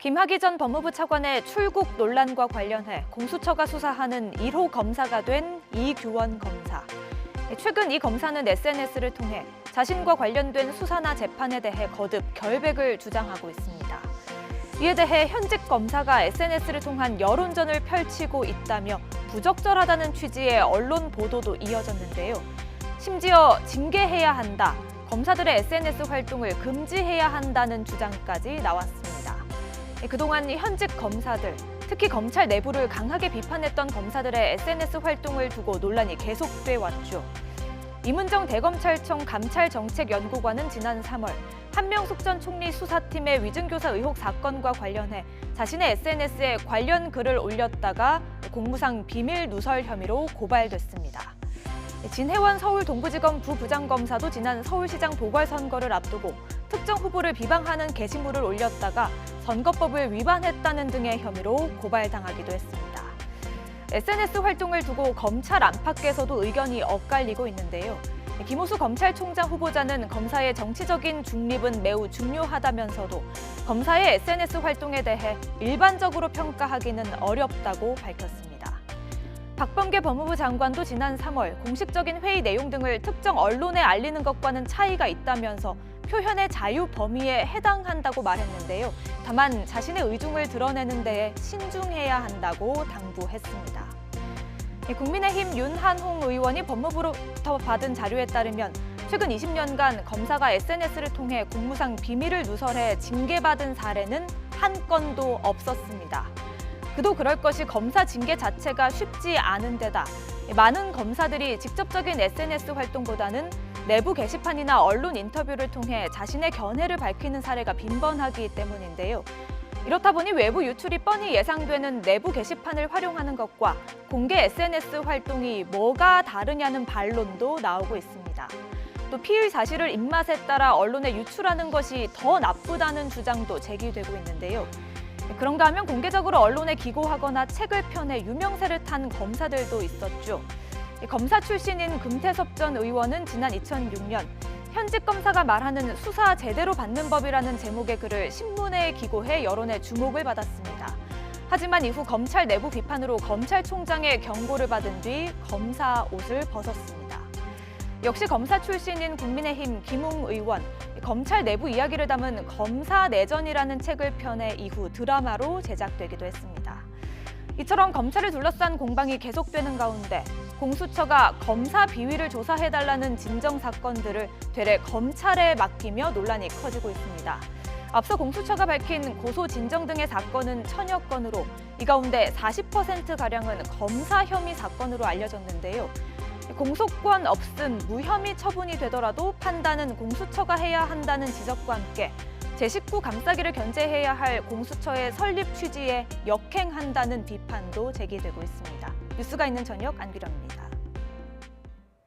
김학의 전 법무부 차관의 출국 논란과 관련해 공수처가 수사하는 1호 검사가 된 이규원 검사. 최근 이 검사는 SNS를 통해 자신과 관련된 수사나 재판에 대해 거듭 결백을 주장하고 있습니다. 이에 대해 현직 검사가 SNS를 통한 여론전을 펼치고 있다며 부적절하다는 취지의 언론 보도도 이어졌는데요. 심지어 징계해야 한다, 검사들의 SNS 활동을 금지해야 한다는 주장까지 나왔습니다. 그동안 현직 검사들, 특히 검찰 내부를 강하게 비판했던 검사들의 SNS 활동을 두고 논란이 계속돼 왔죠. 이문정 대검찰청 감찰정책연구관은 지난 3월 한명숙 전 총리 수사팀의 위증교사 의혹 사건과 관련해 자신의 SNS에 관련 글을 올렸다가 공무상 비밀 누설 혐의로 고발됐습니다. 진혜원 서울동부지검 부부장검사도 지난 서울시장 보궐선거를 앞두고 특정 후보를 비방하는 게시물을 올렸다가 선거법을 위반했다는 등의 혐의로 고발당하기도 했습니다. SNS 활동을 두고 검찰 안팎에서도 의견이 엇갈리고 있는데요. 김호수 검찰총장 후보자는 검사의 정치적인 중립은 매우 중요하다면서도 검사의 SNS 활동에 대해 일반적으로 평가하기는 어렵다고 밝혔습니다. 박범계 법무부 장관도 지난 3월 공식적인 회의 내용 등을 특정 언론에 알리는 것과는 차이가 있다면서 표현의 자유 범위에 해당한다고 말했는데요. 다만 자신의 의중을 드러내는 데에 신중해야 한다고 당부했습니다. 국민의힘 윤한홍 의원이 법무부로부터 받은 자료에 따르면 최근 20년간 검사가 SNS를 통해 공무상 비밀을 누설해 징계받은 사례는 한 건도 없었습니다. 그도 그럴 것이 검사 징계 자체가 쉽지 않은 데다 많은 검사들이 직접적인 SNS 활동보다는 내부 게시판이나 언론 인터뷰를 통해 자신의 견해를 밝히는 사례가 빈번하기 때문인데요. 이렇다 보니 외부 유출이 뻔히 예상되는 내부 게시판을 활용하는 것과 공개 SNS 활동이 뭐가 다르냐는 반론도 나오고 있습니다. 또 피의 사실을 입맛에 따라 언론에 유출하는 것이 더 나쁘다는 주장도 제기되고 있는데요. 그런가 하면 공개적으로 언론에 기고하거나 책을 펴내 유명세를 탄 검사들도 있었죠. 검사 출신인 금태섭 전 의원은 지난 2006년 현직 검사가 말하는 수사 제대로 받는 법이라는 제목의 글을 신문에 기고해 여론의 주목을 받았습니다. 하지만 이후 검찰 내부 비판으로 검찰총장의 경고를 받은 뒤 검사 옷을 벗었습니다. 역시 검사 출신인 국민의힘 김웅 의원, 검찰 내부 이야기를 담은 검사 내전이라는 책을 펴내 이후 드라마로 제작되기도 했습니다. 이처럼 검찰을 둘러싼 공방이 계속되는 가운데 공수처가 검사 비위를 조사해달라는 진정 사건들을 되레 검찰에 맡기며 논란이 커지고 있습니다. 앞서 공수처가 밝힌 고소 진정 등의 사건은 1000여 건으로 이 가운데 40%가량은 검사 혐의 사건으로 알려졌는데요. 공소권 없음, 무혐의 처분이 되더라도 판단은 공수처가 해야 한다는 지적과 함께 제19 감싸기를 견제해야 할 공수처의 설립 취지에 역행한다는 비판도 제기되고 있습니다. 뉴스가 있는 저녁 안규령입니다.